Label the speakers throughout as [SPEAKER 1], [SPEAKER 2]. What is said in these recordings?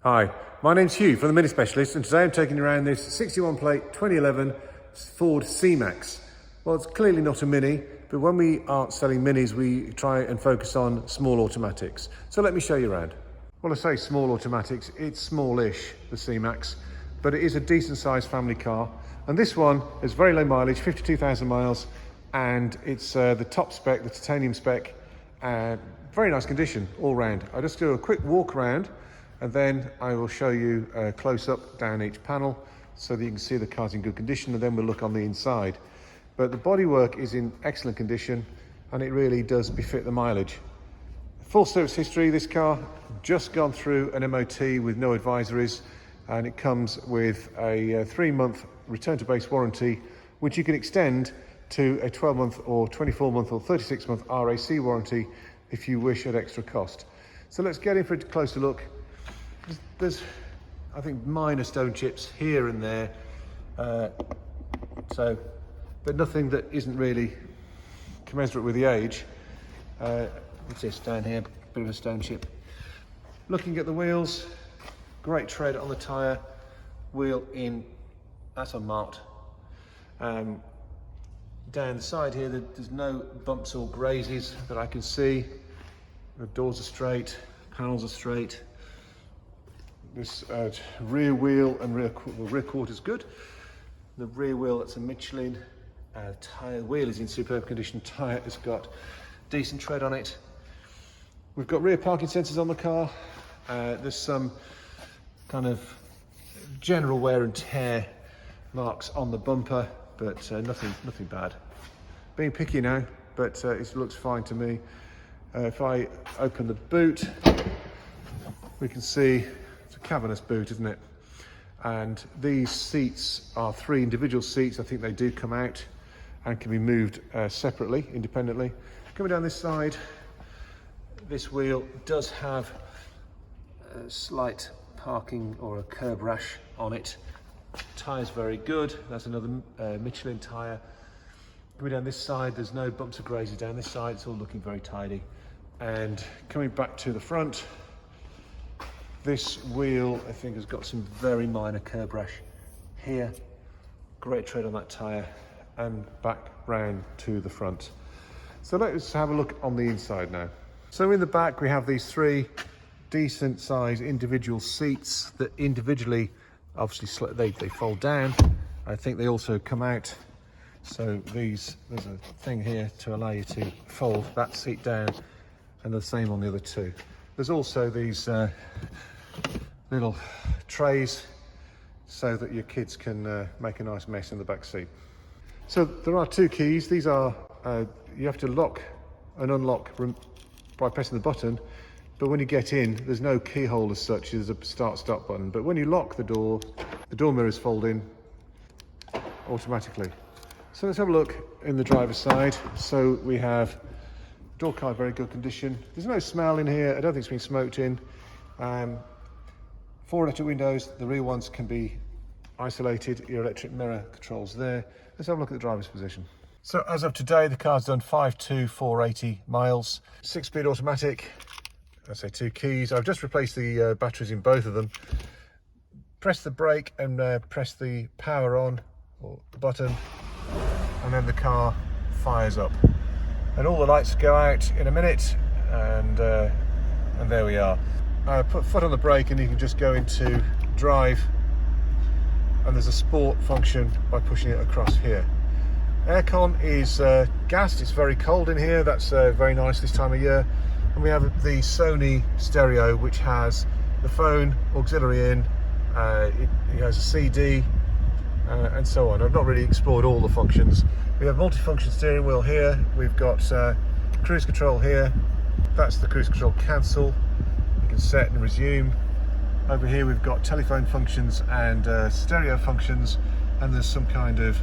[SPEAKER 1] Hi, my name's Hugh from the Mini Specialist, and today I'm taking you around this 61 plate 2011 Ford C-Max. Well, it's clearly not a Mini, but when we aren't selling Minis, we try and focus on small automatics. So let me show you around. Well, I say small automatics, it's smallish, the C-Max, but it is a decent sized family car. And this one is very low mileage, 52,000 miles, and it's the top spec, the titanium spec, very nice condition all round. I'll just do a quick walk around, and then I will show you a close-up down each panel so that you can see the car's in good condition, and then we'll look on the inside. But the bodywork is in excellent condition, and it really does befit the mileage. Full service history, this car just gone through an MOT with no advisories, and it comes with a 3-month return to base warranty, which you can extend to a 12-month or 24-month or 36-month RAC warranty if you wish at extra cost. So let's get in for a closer look. There's, I think, minor stone chips here and there, but nothing that isn't really commensurate with the age. What's this down here? Bit of a stone chip. Looking at the wheels, great tread on the tyre, wheel in, that's unmarked. Down the side here, there's no bumps or grazes that I can see. The doors are straight, panels are straight. This rear wheel and rear quarter's good. The rear wheel, that's a Michelin. Tyre wheel is in superb condition. Tyre has got decent tread on it. We've got rear parking sensors on the car. There's some kind of general wear and tear marks on the bumper, but nothing bad. Being picky now, but it looks fine to me. If I open the boot, we can see it's a cavernous boot, isn't it? And these seats are 3 individual seats. I think they do come out and can be moved separately, independently. Coming down this side, this wheel does have a slight parking or a curb rash on it. Tyre's very good. That's another Michelin tyre. Coming down this side, there's no bumps or grazes down this side. It's all looking very tidy. And coming back to the front, this wheel, I think, has got some very minor curb rash here. Great tread on that tyre, and back round to the front. So let's have a look on the inside now. So in the back, we have these 3 decent sized individual seats that individually, obviously, they fold down. I think they also come out. So there's a thing here to allow you to fold that seat down, and the same on the other 2. There's also these little trays so that your kids can make a nice mess in the back seat. So there are 2 keys. These are, you have to lock and unlock by pressing the button, but when you get in, there's no keyhole as such. There's a start-stop button, but when you lock the door mirrors fold in automatically. So let's have a look in the driver's side. So we have door card, very good condition. There's no smell in here. I don't think it's been smoked in. 4 electric windows. The rear ones can be isolated. Your electric mirror controls there. Let's have a look at the driver's position. So as of today, the car's done 52480 miles. 6-speed automatic. I say 2 keys. I've just replaced the batteries in both of them. Press the brake and press the power on, or the button, and then the car fires up. And all the lights go out in a minute, and there we are. Put foot on the brake and you can just go into drive, and there's a sport function by pushing it across here. Aircon is gassed. It's very cold in here. That's very nice this time of year. And we have the Sony stereo, which has the phone auxiliary in, it has a CD, and so on. I've not really explored all the functions. We have multi-function steering wheel here. We've got cruise control here. That's the cruise control cancel. You can set and resume. Over here we've got telephone functions and stereo functions, and there's some kind of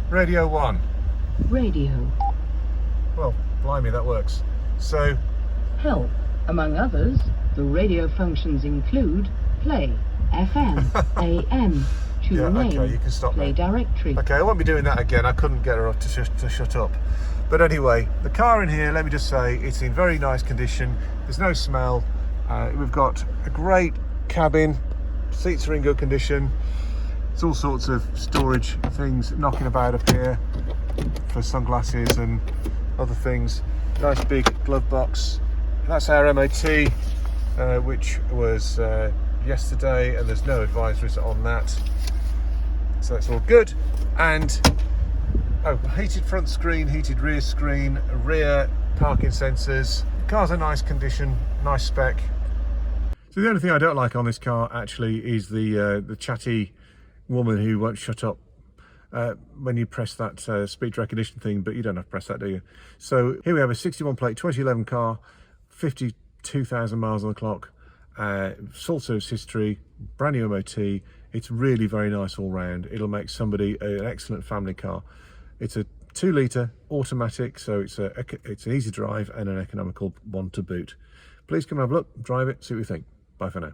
[SPEAKER 1] radio 1.
[SPEAKER 2] Radio.
[SPEAKER 1] Well, blimey, that works. So,
[SPEAKER 2] help. Among others, the radio functions include play, FM, AM, tune
[SPEAKER 1] yeah,
[SPEAKER 2] name,
[SPEAKER 1] okay, you can stop
[SPEAKER 2] play
[SPEAKER 1] now.
[SPEAKER 2] directory.
[SPEAKER 1] Okay, I won't be doing that again. I couldn't get her to shut up. But anyway, the car in here, let me just say, it's in very nice condition. There's no smell. We've got a great cabin, seats are in good condition. It's all sorts of storage things knocking about up here for sunglasses and other things. Nice big glove box. That's our MOT, which was yesterday, and there's no advisories on that, so that's all good. And heated front screen, heated rear screen, rear parking sensors. Car's a nice condition, nice spec. So the only thing I don't like on this car actually is the chatty woman who won't shut up when you press that speech recognition thing, but you don't have to press that, do you? So here we have a 61 plate 2011 car, 52,000 miles on the clock, sole service history, brand new MOT. It's really very nice all round. It'll make somebody an excellent family car. It's a 2-litre automatic, so it's an easy drive and an economical one to boot. Please come and have a look, drive it, see what you think. Bye for now.